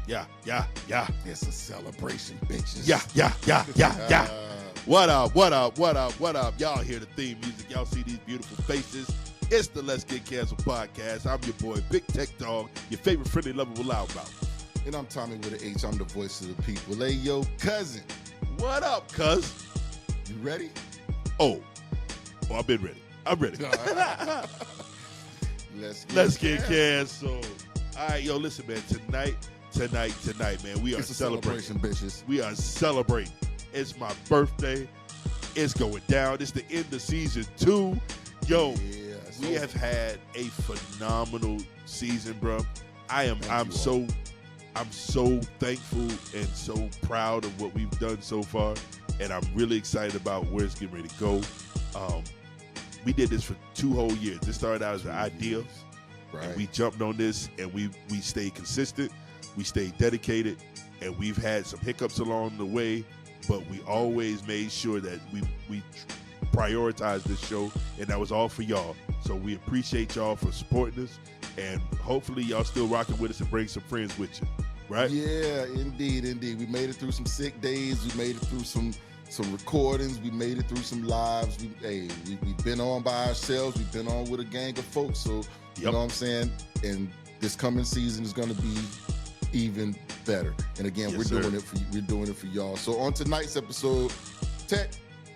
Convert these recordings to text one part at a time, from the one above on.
Yeah. It's a celebration, bitches. Yeah. What up? Y'all hear the theme music. Y'all see these beautiful faces. It's the Let's Get Canceled podcast. I'm your boy, Big Tech Dog, your favorite friendly, lovable loudmouth. And I'm Thommy with an H. I'm the voice of the people. Hey, yo, cousin. What up, cuz? You ready? Oh, I've been ready. I'm ready. Let's get canceled. All right, yo, listen, man. Tonight, man, we are It's a celebrating. celebration, bitches. We are celebrating. It's my birthday. It's going down. It's the end of season 2. Yo, we have had a phenomenal season, bro. I'm so thankful and so proud of what we've done so far, and I'm really excited about where it's getting ready to go. We did this for 2 whole years. This started out as an idea, right? And we jumped on this, and we stayed consistent, we stayed dedicated, and we've had some hiccups along the way, but we always made sure that we prioritized this show, and that was all for y'all. So we appreciate y'all for supporting us, and hopefully y'all still rocking with us and bring some friends with you, right? Yeah, indeed. We made it through some sick days. We made it through some recordings. We made it through some lives. We've been on by ourselves. We've been on with a gang of folks. So you know what I'm saying? And this coming season is going to be even better. And again, we're doing it for y'all. So on tonight's episode, Tech,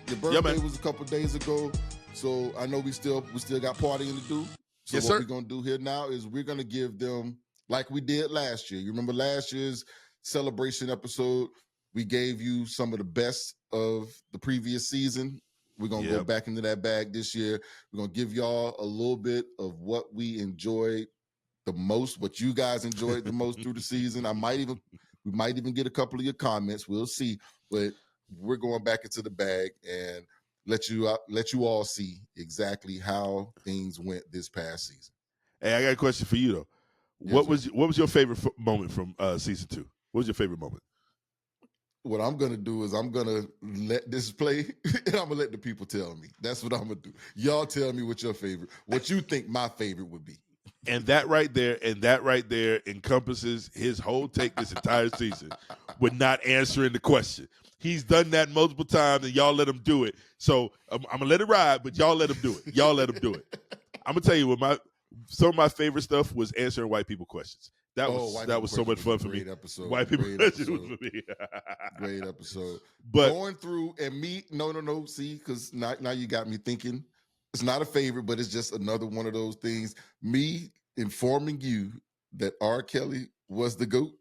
your birthday was a couple days ago. So I know we still got partying to do. So what we're going to do here now is we're going to give them, like we did last year. You remember last year's celebration episode? We gave you some of the best of the previous season. We're going to go back into that bag this year. We're going to give y'all a little bit of what we enjoyed the most, what you guys enjoyed the most through the season. We might even get a couple of your comments. We'll see. But we're going back into the bag and let you all see exactly how things went this past season. Hey, I got a question for you though. What was your favorite moment from season 2? What was your favorite moment? What I'm going to do is I'm going to let this play and I'm going to let the people tell me. That's what I'm going to do. Y'all tell me what you think my favorite would be. And that right there encompasses his whole take this entire season with not answering the question. He's done that multiple times and y'all let him do it. So I'm going to let it ride, but y'all let him do it. I'm going to tell you some of my favorite stuff was answering white people questions. That was so much fun for me. Episode. White people questions was for me. Great episode. But going through and me, no. See, because now you got me thinking. It's not a favorite, but it's just another one of those things. Me informing you that R. Kelly was the GOAT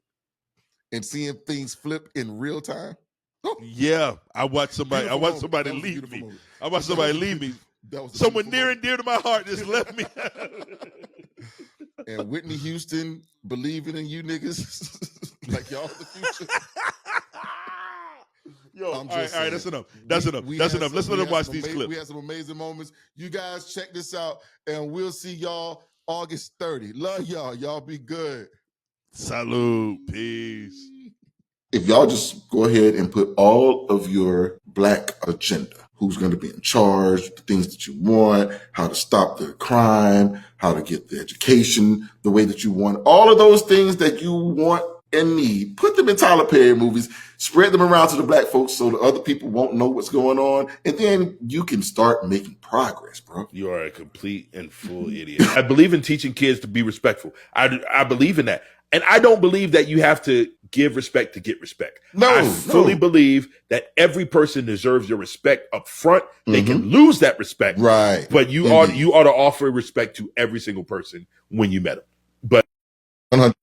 and seeing things flip in real time. Yeah, I watched somebody leave me. I watched somebody leave me. Someone near and dear to my heart just left me. And Whitney Houston believing in you niggas like y'all the future. Yo, all right, that's enough. That's enough. Let's let them watch these clips. We had some amazing moments. You guys check this out, and we'll see y'all August 30. Love y'all. Y'all be good. Salute. Peace. If y'all just go ahead and put all of your Black agenda, who's going to be in charge, the things that you want, how to stop the crime, how to get the education the way that you want, all of those things that you want and need, put them in Tyler Perry movies, spread them around to the Black folks so the other people won't know what's going on, and then you can start making progress, bro. You are a complete and full idiot. I believe in teaching kids to be respectful. I believe in that. And I don't believe that you have to give respect to get respect. I fully believe that every person deserves your respect up front. They can lose that respect. Right. But you ought to offer respect to every single person when you met them. But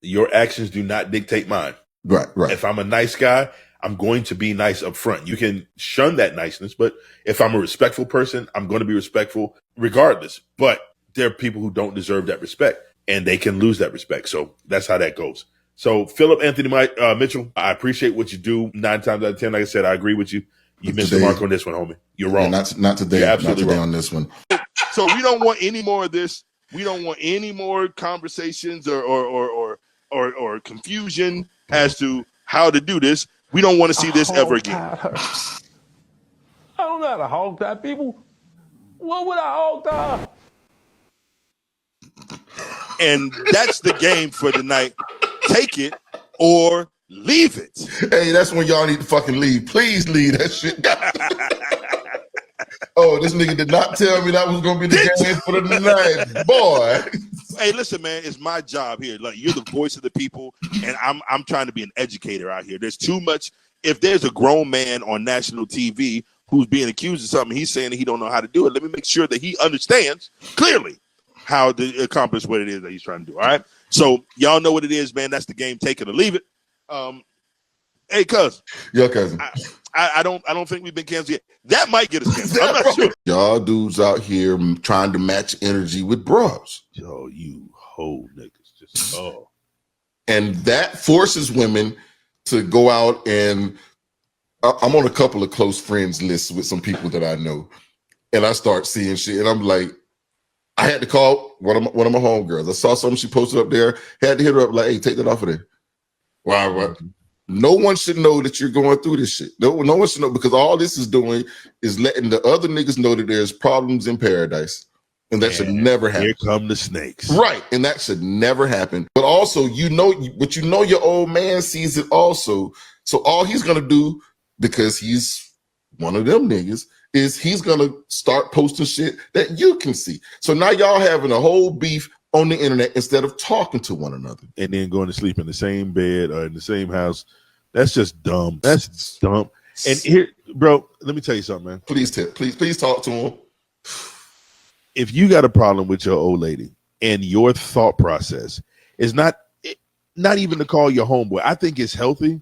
your actions do not dictate mine. Right. If I'm a nice guy, I'm going to be nice up front. You can shun that niceness, but if I'm a respectful person, I'm going to be respectful regardless. But there are people who don't deserve that respect, and they can lose that respect. So that's how that goes. So Philip Anthony Mitchell, I appreciate what you do 9 times out of 10. Like I said, I agree with you. You missed the mark on this one, homie. You're wrong. Yeah, not today. You're absolutely not today wrong on this one. So we don't want any more of this. We don't want any more conversations or confusion as to how to do this. We don't want to see this ever again. I don't know how to hog tie people. What would I hog tie? And that's the game for tonight. Take it or leave it. Hey, that's when y'all need to fucking leave. Please leave that shit. Oh, this nigga did not tell me that was gonna be the game for the night, boy. Hey, listen, man, it's my job here. Like, you're the voice of the people, and I'm trying to be an educator out here. There's too much. If there's a grown man on national TV who's being accused of something, he's saying that he don't know how to do it. Let me make sure that he understands clearly how to accomplish what it is that he's trying to do. All right. So y'all know what it is, man. That's the game. Take it or leave it. Hey, cuz. Your cousin. I don't think we've been canceled yet. That might get us canceled. I'm not sure. Y'all dudes out here trying to match energy with bras. Yo, you hoe niggas. Just And that forces women to go out, and I'm on a couple of close friends lists with some people that I know, and I start seeing shit, and I'm like, I had to call one of my homegirls. I saw something she posted up there, had to hit her up like, hey, take that off of there. Why? No one should know that you're going through this shit. No one should know, because all this is doing is letting the other niggas know that there's problems in paradise. And that should never happen. Here come the snakes. Right. And that should never happen. But also, your old man sees it also. So all he's going to do, because he's one of them niggas, is he's going to start posting shit that you can see. So now y'all having a whole beef on the internet instead of talking to one another. And then going to sleep in the same bed or in the same house. That's just dumb. That's dumb. And here, bro, let me tell you something, man. Please talk to him. If you got a problem with your old lady and your thought process is not even to call your homeboy, I think it's healthy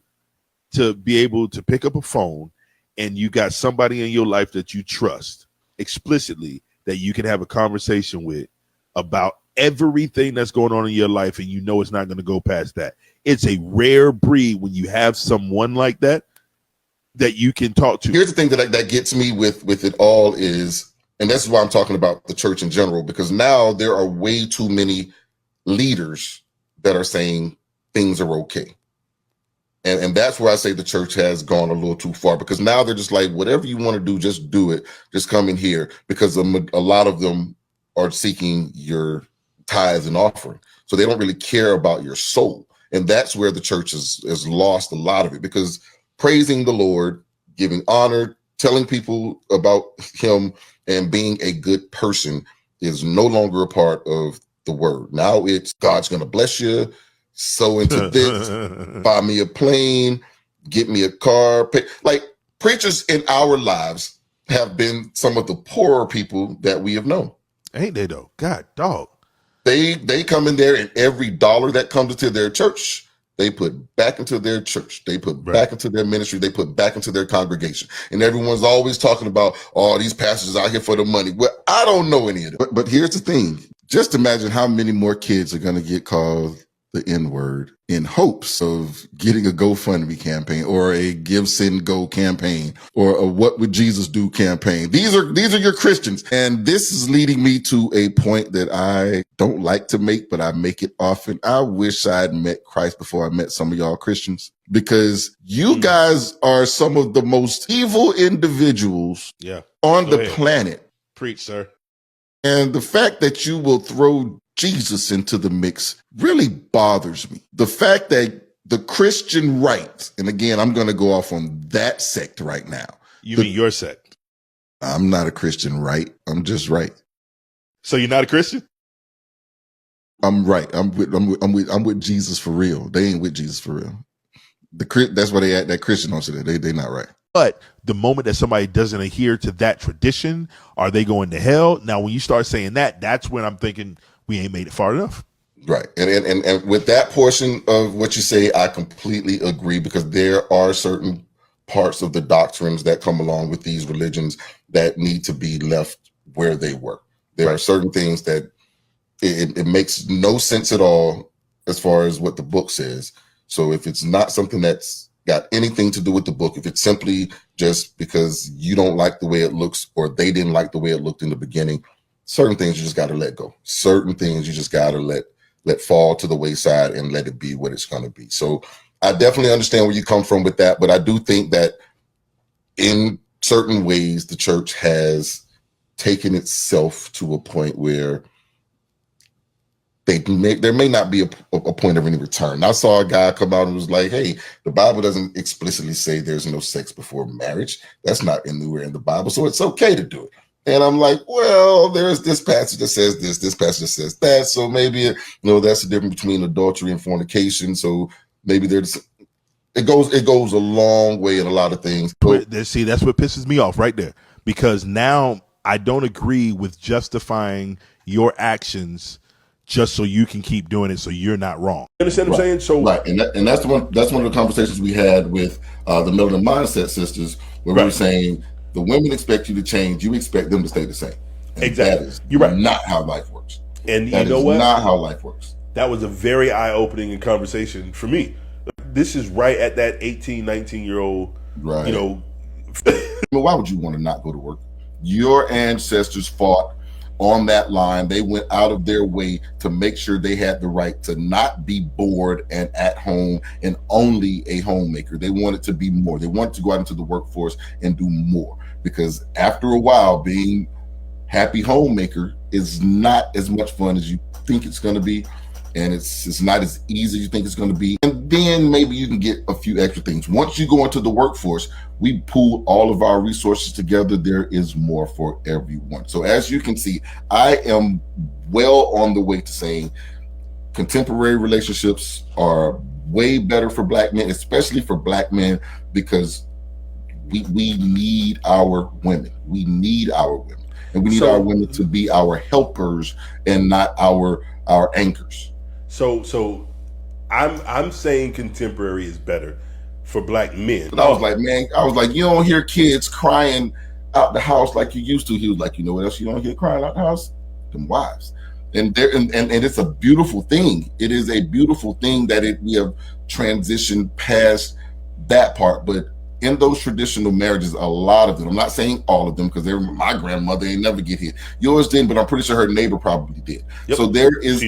to be able to pick up a phone and you got somebody in your life that you trust explicitly, that you can have a conversation with about everything that's going on in your life, and you know it's not going to go past that. It's a rare breed when you have someone like that you can talk to. Here's the thing that gets me with it all is, and this is why I'm talking about the church in general, because now there are way too many leaders that are saying things are okay. And that's where I say the church has gone a little too far, because now they're just like, whatever you want to do, just do it. Just come in here, because a lot of them are seeking your tithes and offering. So they don't really care about your soul. And that's where the church has lost a lot of it, because praising the Lord, giving honor, telling people about him, and being a good person is no longer a part of the word. Now it's God's going to bless you, sow into this, buy me a plane, get me a car. Like, preachers in our lives have been some of the poorer people that we have known. Ain't they though? God, dog. They come in there, and every dollar that comes into their church, they put back into their church. They put back into their ministry. They put back into their congregation. And everyone's always talking about, oh, these pastors out here for the money. Well, I don't know any of them. But here's the thing. Just imagine how many more kids are going to get called the N-word in hopes of getting a GoFundMe campaign, or a Give, Send, Go campaign, or a What Would Jesus Do campaign. These are your Christians. And this is leading me to a point that I don't like to make, but I make it often. I wish I'd met Christ before I met some of y'all Christians, because you guys are some of the most evil individuals on the planet. Preach, sir. And the fact that you will throw Jesus into the mix really bothers me. The fact that the Christian right, and again, I'm going to go off on that sect right now. You mean your sect? I'm not a Christian right. I'm just right. So you're not a Christian? I'm right. I'm with Jesus for real. They ain't with Jesus for real. That's why they act that Christian on today. They not right. But the moment that somebody doesn't adhere to that tradition, are they going to hell? Now, when you start saying that, that's when I'm thinking we ain't made it far enough. Right. And with that portion of what you say, I completely agree, because there are certain parts of the doctrines that come along with these religions that need to be left where they were. There are certain things that it makes no sense at all as far as what the book says. So if it's not something that's got anything to do with the book, if it's simply just because you don't like the way it looks, or they didn't like the way it looked in the beginning, certain things you just got to let go. Certain things you just got to let fall to the wayside and let it be what it's going to be. So I definitely understand where you come from with that, but I do think that in certain ways, the church has taken itself to a point where there may not be a point of any return. I saw a guy come out and was like, hey, the Bible doesn't explicitly say there's no sex before marriage. That's not anywhere in the Bible, so it's okay to do it. And I'm like, well, there's this passage that says this passage that says that, so maybe that's the difference between adultery and fornication. So maybe it goes a long way in a lot of things. See, that's what pisses me off right there, because now I don't agree with justifying your actions just so you can keep doing it, so you're not wrong. You understand what I'm saying? So right, and that's one of the conversations we had with the Melanin Mindset sisters, where we were saying the women expect you to change, you expect them to stay the same. And exactly, that is you're right. Not how life works. And that you know is what? Not how life works. That was a very eye-opening conversation for me. This is right at that 18, 19-year-old. Right. Why would you want to not go to work? Your ancestors fought on that line. They went out of their way to make sure they had the right to not be bored and at home and only a homemaker. They wanted to be more. They wanted to go out into the workforce and do more, because after a while, being happy homemaker is not as much fun as you think it's going to be. And it's not as easy as you think it's going to be. And then maybe you can get a few extra things. Once you go into the workforce, we pool all of our resources together. There is more for everyone. So as you can see, I am well on the way to saying contemporary relationships are way better for Black men, especially for Black men, because we need our women. We need our women. And we need our women to be our helpers and not our anchors. So I'm saying contemporary is better for Black men. But I was like, you don't hear kids crying out the house like you used to. He was like, you know what else you don't hear crying out the house? Them wives. And it's a beautiful thing. It is a beautiful thing that we have transitioned past that part. But in those traditional marriages, a lot of them, I'm not saying all of them, because my grandmother ain't never get hit. Yours didn't, but I'm pretty sure her neighbor probably did. Yep. So there is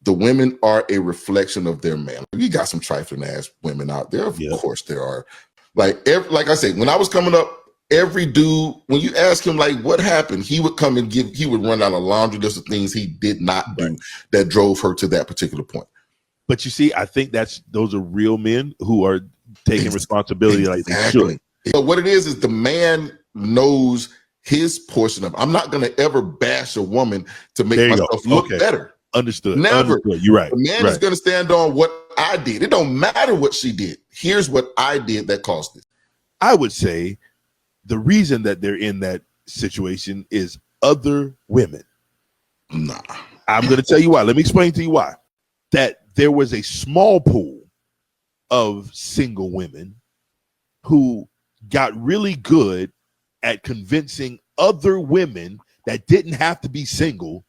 the women are a reflection of their man. You got some trifling ass women out there. Of course there are. Like I said, when I was coming up, every dude, when you ask him like what happened, he would come and he would run out a laundry list of things he did not do that drove her to that particular point. But you see, I think those are real men who are taking responsibility like they should. But what it is the man knows his portion of it. I'm not going to ever bash a woman to make myself look better. Understood. Never. Understood. You're right. The man is going to stand on what I did. It don't matter what she did. Here's what I did that caused this. I would say the reason that they're in that situation is other women. Nah. I'm going to tell you why. Let me explain to you why. That there was a small pool of single women who got really good at convincing other women that didn't have to be single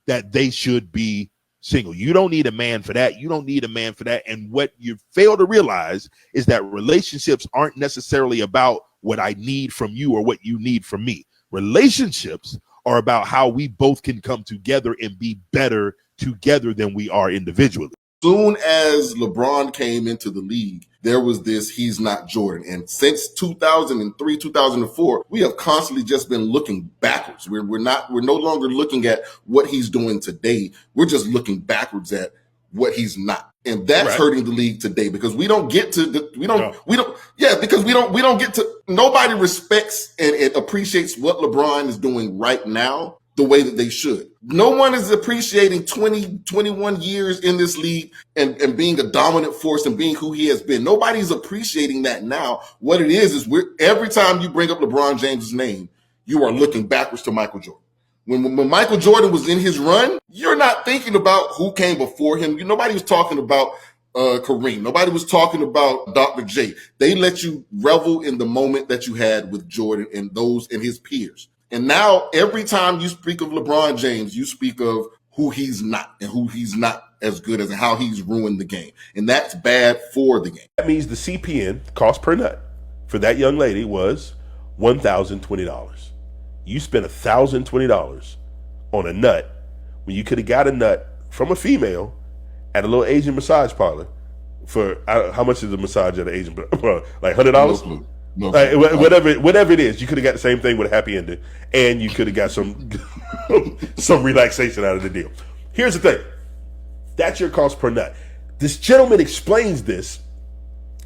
that they should be single. You don't need a man for that. You don't need a man for that. And what you fail to realize is that relationships aren't necessarily about what I need from you or what you need from me. Relationships are about how we both can come together and be better together than we are individually. Soon as LeBron came into the league, there was this he's not Jordan. And since 2003, 2004, we have constantly just been looking backwards. We're no longer looking at what he's doing today. We're just looking backwards at what he's not. And that's hurting the league today, because we don't get to nobody respects and appreciates what LeBron is doing right now the way that they should. No one is appreciating 21 years in this league and being a dominant force and being who he has been. Nobody's appreciating that now. What it is every time you bring up LeBron James's name, you are looking backwards to Michael Jordan. When Michael Jordan was in his run, you're not thinking about who came before him. Nobody was talking about Kareem. Nobody was talking about Dr. J. They let you revel in the moment that you had with Jordan and those and his peers. And now every time you speak of LeBron James, you speak of who he's not and who he's not as good as and how he's ruined the game. And that's bad for the game. That means the CPN, cost per nut, for that young lady was $1,020. You spent $1,020 on a nut when you could have got a nut from a female at a little Asian massage parlor for, how much is a massage at an Asian parlor? Like $100? No, whatever it is, you could have got the same thing with a happy ending, and you could have got some relaxation out of the deal. Here's the thing. That's your cost per nut. This gentleman explains this,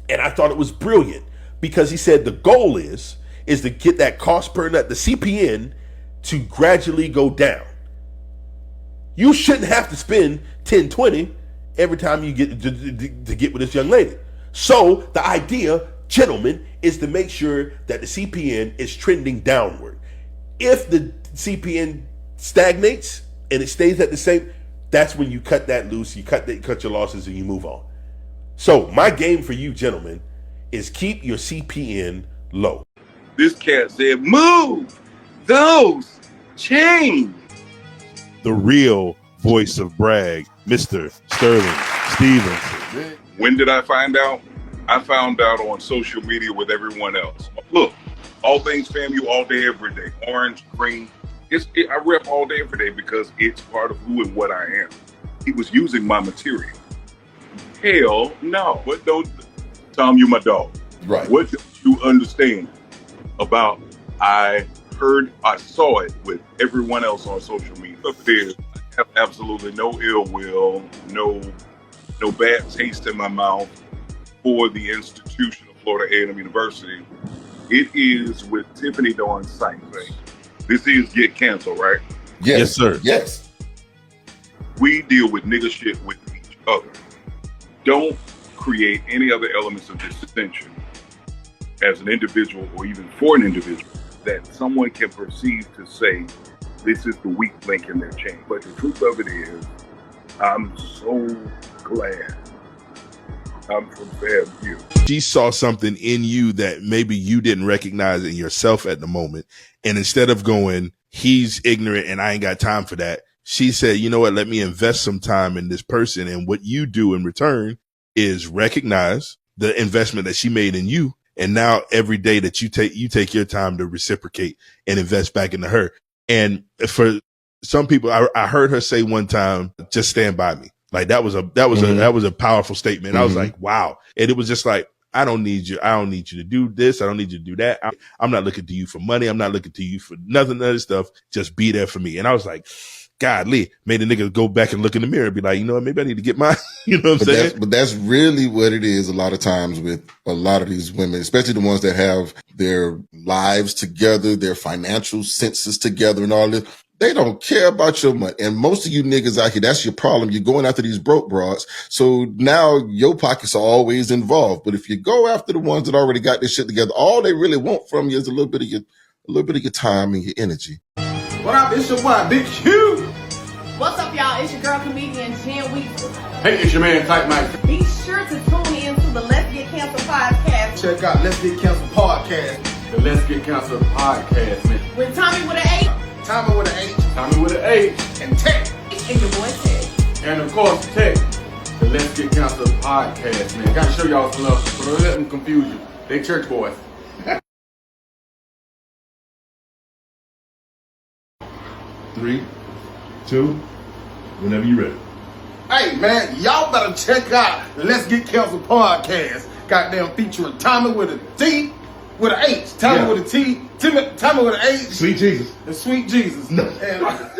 and I thought it was brilliant because he said the goal is to get that cost per nut, the CPN, to gradually go down. You shouldn't have to spend 10, 20 every time you get to get with this young lady. So the idea, gentlemen, is to make sure that the CPN is trending downward. If the CPN stagnates and it stays at the same, that's when you cut that loose, you cut your losses, and you move on. So my game for you, gentlemen, is keep your CPN low. This cat said, move those chains. The real voice of brag, Mr. Sterling Stevenson. When did I find out? I found out on social media with everyone else. Look, all things FAMU all day, every day. Orange, green. I rep all day, every day because it's part of who and what I am. He was using my material. Hell no. What don't, Tom, you my dog. Right. What don't you understand about I saw it with everyone else on social media. Up there, I have absolutely no ill will, no bad taste in my mouth for the institution of Florida A&M University. It is with Tiffany Dawn's site thing. This is get canceled, right? Yes, sir. Yes. We deal with nigga shit with each other. Don't create any other elements of dissension as an individual or even for an individual that someone can perceive to say this is the weak link in their chain. But the truth of it is, I'm so glad I'm from FAMU. She saw something in you that maybe you didn't recognize in yourself at the moment. And instead of going, he's ignorant and I ain't got time for that, she said, you know what, let me invest some time in this person. And what you do in return is recognize the investment that she made in you. And now every day that you take your time to reciprocate and invest back into her. And for some people, I heard her say one time, just stand by me. Like that was a powerful statement. Mm-hmm. I was like, wow. And it was just like, I don't need you to do this. I don't need you to do that. I'm not looking to you for money. I'm not looking to you for nothing other stuff. Just be there for me. And I was like, godly, made a nigga go back and look in the mirror and be like, you know what, maybe I need to get mine. You know what I'm saying? But that's really what it is a lot of times with a lot of these women, especially the ones that have their lives together, their financial senses together and all this. They don't care about your money. And most of you niggas out here, that's your problem. You're going after these broke broads. So now your pockets are always involved. But if you go after the ones that already got this shit together, all they really want from you is a little bit of your time and your energy. What up? It's your boy, Big Q. What's up, y'all? It's your girl, comedian Jen Weaver. Hey, it's your man, Type Mike. Be sure to tune in to the Let's Get Canceled podcast. Check out Let's Get Canceled podcast. The Let's Get Canceled podcast, man. With Thommy with an 8. Thommy with an H. Thommy with an H. And Tech. And your boy Tech. And of course, Tech. The Let's Get Canceled podcast, man. Gotta show y'all some love, so don't let them confuse you. They church boys. 3, 2, whenever you're ready. Hey, man, y'all better check out the Let's Get Canceled podcast. Goddamn featuring Thommy with a T, with an H. Thommy with a T, Thommy with an H. Sweet Jesus. And Sweet Jesus. No. And,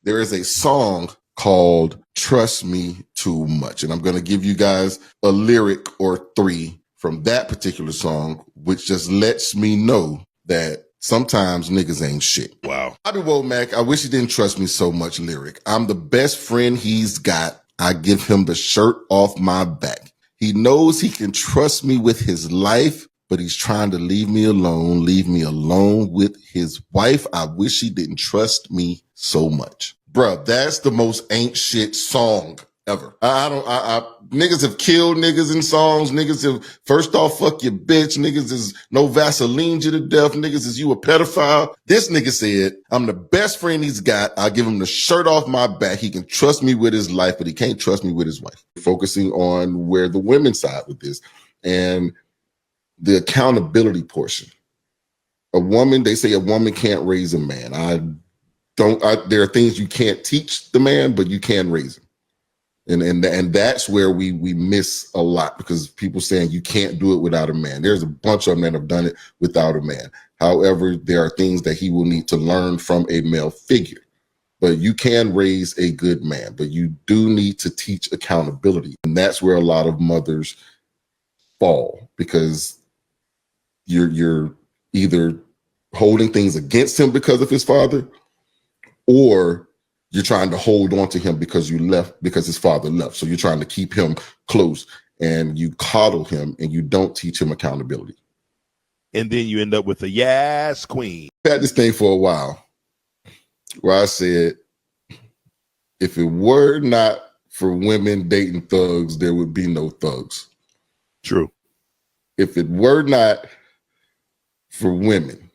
There is a song called Trust Me Too Much. And I'm going to give you guys a lyric or 3 from that particular song, which just lets me know that sometimes niggas ain't shit. Wow. Bobby Womack, I wish he didn't trust me so much lyric. I'm the best friend he's got. I give him the shirt off my back. He knows he can trust me with his life, but he's trying to leave me alone with his wife. I wish he didn't trust me so much. Bruh, that's the most ain't shit song ever. Niggas have killed niggas in songs. Niggas have, first off, fuck your bitch. Niggas is no Vaseline you to death. Niggas is you a pedophile. This nigga said, I'm the best friend he's got. I'll give him the shirt off my back. He can trust me with his life, but he can't trust me with his wife. Focusing on where the women side with this and the accountability portion. a woman, they say a woman can't raise a man. There are things you can't teach the man, but you can raise him. And that's where we miss a lot, because people saying you can't do it without a man. There's a bunch of men have done it without a man. However, there are things that he will need to learn from a male figure. But you can raise a good man, but you do need to teach accountability. And that's where a lot of mothers fall, because you're either holding things against him because of his father, or you're trying to hold on to him because his father left. So you're trying to keep him close, and you coddle him and you don't teach him accountability. And then you end up with a yes queen. I had this thing for a while where I said, if it were not for women dating thugs, there would be no thugs. True. If it were not for women,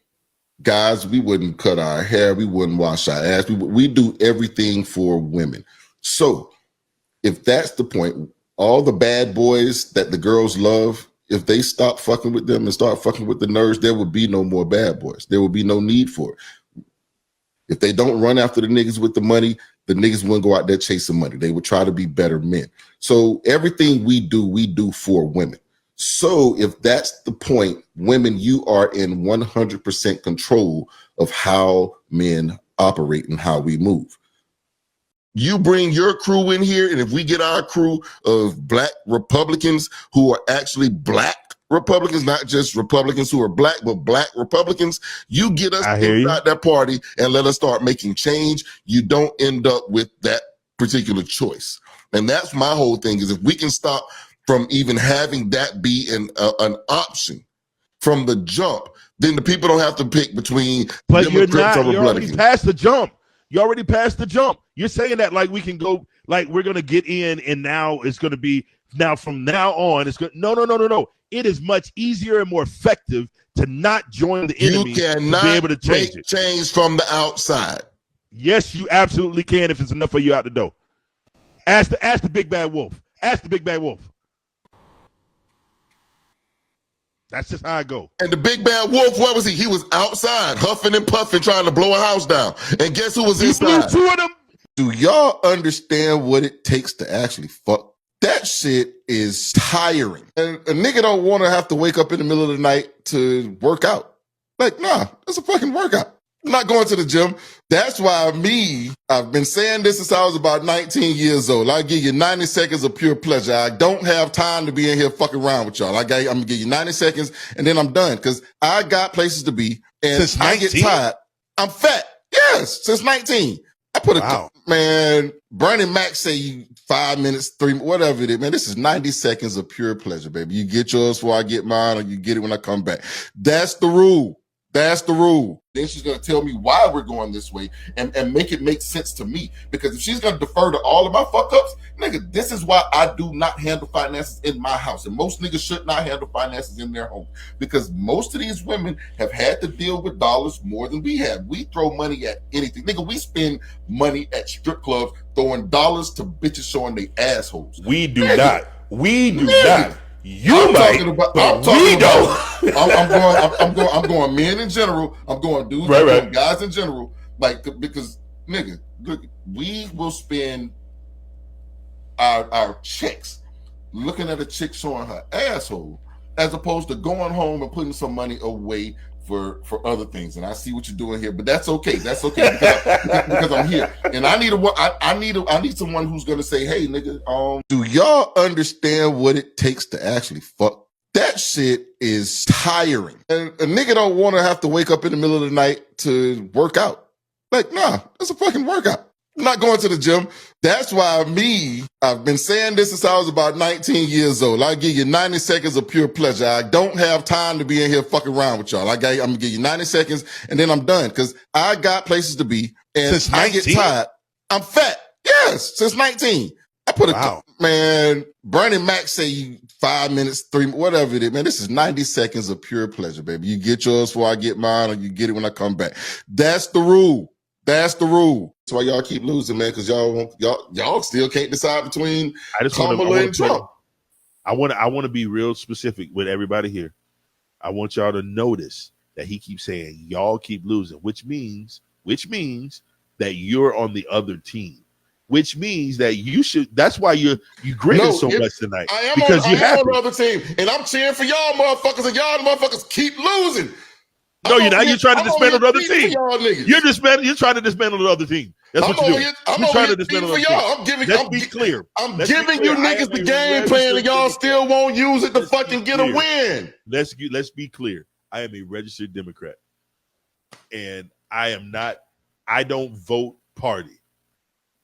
guys, we wouldn't cut our hair, we wouldn't wash our ass, we do everything for women. So if that's the point, all the bad boys that the girls love, if they stop fucking with them and start fucking with the nerds, there would be no more bad boys. There would be no need for it. If they don't run after the niggas with the money, the niggas wouldn't go out there chasing money. They would try to be better men. So everything we do for women. So if that's the point, women, you are in 100% control of how men operate and how we move. You bring your crew in here, and if we get our crew of black Republicans who are actually black Republicans, not just Republicans who are black, but black Republicans, you get us inside that party and let us start making change. You don't end up with that particular choice. And that's my whole thing, is if we can stop from even having that be an option from the jump, then the people don't have to pick between. But you're already past the jump. You already passed the jump. You're saying that like we can go, like we're going to get in, and now it's going to be, now from now on, it's good. No. It is much easier and more effective to not join the enemy. You cannot to be able to change it. Change from the outside. Yes, you absolutely can if it's enough for you out the door. Ask the big bad wolf. Ask the big bad wolf. That's just how I go. And the big bad wolf, what was he? He was outside, huffing and puffing, trying to blow a house down. And guess who was inside? Two of them. Do y'all understand what it takes to actually fuck? That shit is tiring. And a nigga don't want to have to wake up in the middle of the night to work out. Like, nah, it's a fucking workout. I'm not going to the gym. That's why I've been saying this since I was about 19 years old. I give you 90 seconds of pure pleasure. I don't have time to be in here fucking around with y'all. I'm going to give you 90 seconds and then I'm done, because I got places to be. And since I get tired. I'm fat. Yes, since 19. I put man, Bernie Mac say you 5 minutes, 3, whatever it is. Man, this is 90 seconds of pure pleasure, baby. You get yours before I get mine, or you get it when I come back. That's the rule. That's the rule. Then she's going to tell me why we're going this way and make it make sense to me. Because if she's going to defer to all of my fuck ups, nigga, this is why I do not handle finances in my house. And most niggas should not handle finances in their home. Because most of these women have had to deal with dollars more than we have. We throw money at anything. Nigga, we spend money at strip clubs throwing dollars to bitches showing their assholes. We do not. We do not. You might, but we don't. I'm going men in general. I'm going dudes, I'm going guys in general. Like, because nigga, look, we will spend our checks looking at a chick showing her asshole, as opposed to going home and putting some money away for other things. And I see what you're doing here, but that's okay. That's okay because I'm here, and I need someone who's gonna say, "Hey, nigga, do y'all understand what it takes to actually fuck?" That shit is tiring, and a nigga don't want to have to wake up in the middle of the night to work out. Like, nah, it's a fucking workout. I'm not going to the gym. That's why I've been saying this since I was about 19 years old. I give you 90 seconds of pure pleasure. I don't have time to be in here fucking around with y'all. I'm going to give you 90 seconds and then I'm done, because I got places to be. And since 19? I get tired. I'm fat. Yes, since 19. I put man, Bernie Mac say you 5 minutes, 3, whatever it is. Man, this is 90 seconds of pure pleasure, baby. You get yours before I get mine, or you get it when I come back. That's the rule. That's the rule. That's why y'all keep losing, man, because y'all still can't decide between Kamala and Trump. I want to be real specific with everybody here. I want y'all to notice that he keeps saying, y'all keep losing, which means that you're on the other team. Which means that you should. That's why you grinning so much tonight. I am because on, you're happy. on the other team, and I'm cheering for y'all motherfuckers, and y'all motherfuckers keep losing. No, you're not. You're trying to dismantle the other team. You're trying to dismantle the other team. That's what you're doing. You're trying to dismantle the other team. Let's be clear. I'm giving you niggas the game plan, and y'all still won't use it to fucking get a win. Let's be clear. I am a registered Democrat, and I am not. I don't vote party.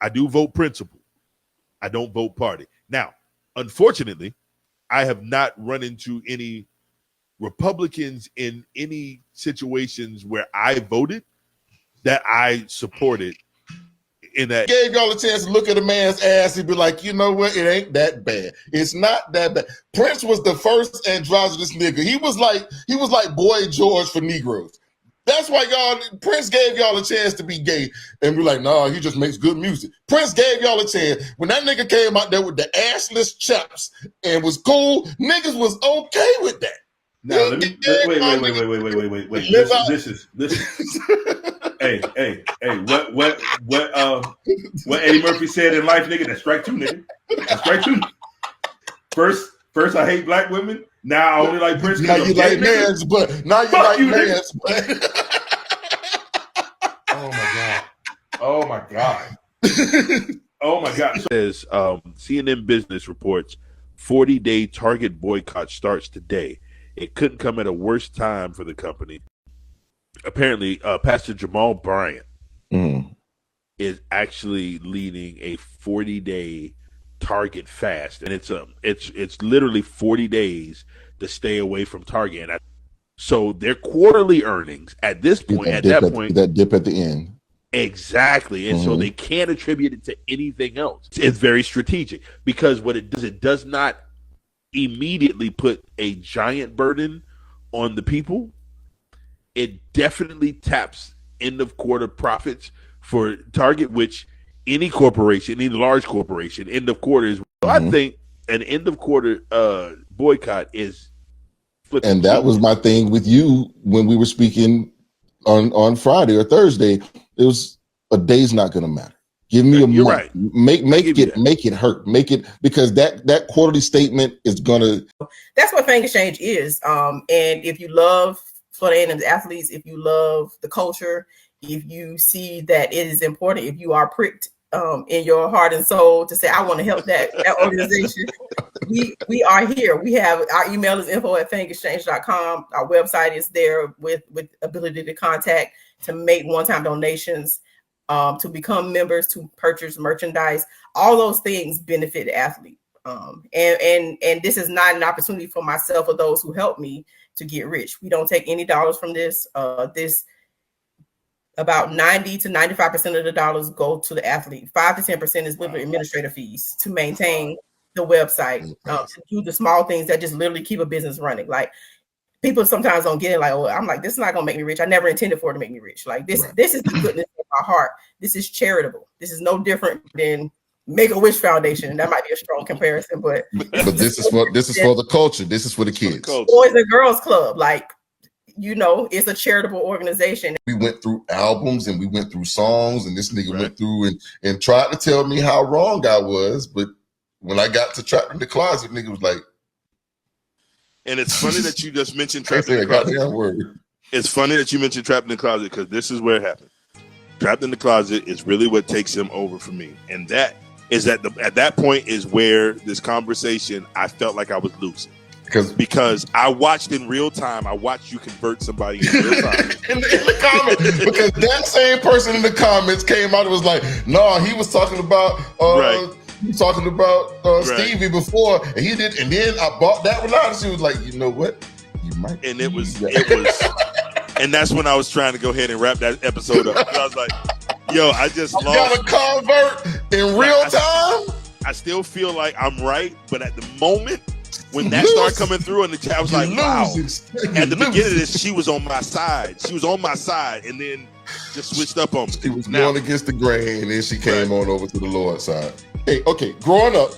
I do vote principle. I don't vote party. Now, unfortunately, I have not run into any Republicans in any situations where I voted that I supported. In that, gave y'all a chance to look at a man's ass and be like, you know what? It ain't that bad. It's not that bad. Prince was the first androgynous nigga. He was like Boy George for Negroes. That's why Prince gave y'all a chance to be gay and be like, nah, he just makes good music. Prince gave y'all a chance. When that nigga came out there with the assless chaps and was cool, niggas was okay with that. Now, wait. Listen. Hey, what Eddie Murphy said in life, nigga, that's strike two, nigga. That's strike two. First I hate black women. Now I only like Prince. Now you like man's butt. Now you like man's butt. Oh my god. Says CNN Business reports 40-day Target boycott starts today. It couldn't come at a worse time for the company. Apparently, Pastor Jamal Bryant is actually leading a 40-day Target fast, and it's literally 40 days to stay away from Target. And so their quarterly earnings at this point, that dip at the end. Exactly. And so they can't attribute it to anything else. It's very strategic because what it does not immediately put a giant burden on the people. It definitely taps end of quarter profits for Target, which any corporation, any large corporation, end of quarter is. I think an end of quarter boycott is. And that was my thing with you when we were speaking on Friday or Thursday. It was a day's not going to matter. Give me a month. Right. Make it hurt. Make it, because that quarterly statement is gonna. That's what Fan Exchange is. And if you love Florida A&M's athletes, if you love the culture, if you see that it is important, if you are pricked in your heart and soul to say, I want to help that organization, we are here. We have our email is info@fanexchange.com. Our website is there with ability to contact, to make one-time donations, to become members, to purchase merchandise. All those things benefit the athlete. And this is not an opportunity for myself or those who help me to get rich. We don't take any dollars from this. About 90 to 95% of the dollars go to the athlete. 5 to 10% is literally administrative fees to maintain the website, to do the small things that just literally keep a business running. Like, people sometimes don't get it. Like, oh, I'm like, this is not gonna make me rich. I never intended for it to make me rich. Like this is the goodness of my heart. This is charitable. This is no different than Make-A-Wish Foundation. And that might be a strong comparison, but this is for the culture. This is for the kids. Boys and Girls Club. Like, it's a charitable organization. We went through albums and we went through songs, and this nigga went through and tried to tell me how wrong I was. But when I got to Trapped in the Closet, nigga was like. And it's funny that you just mentioned Trapped in the Closet. It's funny that you mentioned Trapped in the Closet, because this is where it happened. Trapped in the Closet is really what takes him over for me. And that is at that point is where this conversation, I felt like I was losing. Because I watched in real time. I watched you convert somebody in real time. in the comments. Because that same person in the comments came out and was like, no, he was talking about Stevie before, and he did, and then I bought that one out, and she was like, you know what? You might. And it was and that's when I was trying to go ahead and wrap that episode up. I was like, yo, I just lost. Got a convert in real time? I still feel like I'm right, but at the moment when that started coming through in the chat, I was like, wow. At the beginning of this, she was on my side. She was on my side, and then just switched up on me. She was going against the grain, and then she came on over to the Lord's side. Hey, okay, growing up,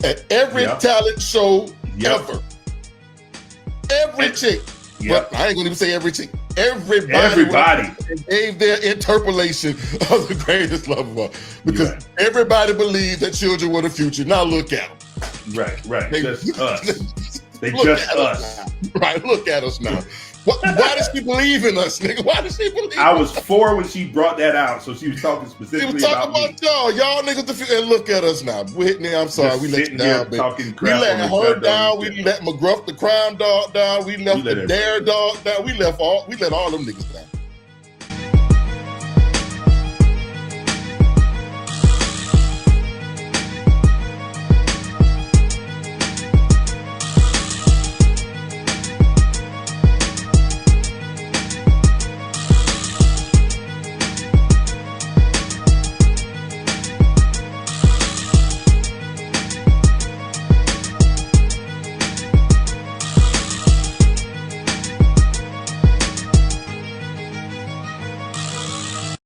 at every talent show ever, every chick, but I ain't gonna even say every chick, Everybody gave their interpolation of the greatest love of all. Because everybody believed that children were the future. Now look at them. Right. Just us. They Look just at us. Right, look at us now. Why does she believe in us, nigga? Why does she believe I was 4 when she brought that out, so she was talking She specifically was talking about me. y'all. Y'all niggas, and look at us now. Whitney, I'm sorry. Just We let you sitting here down, baby. talking We crap let on her the down. goddamn We let McGruff the crime dog down. We left let the everybody Dare dog down. We let all them niggas down.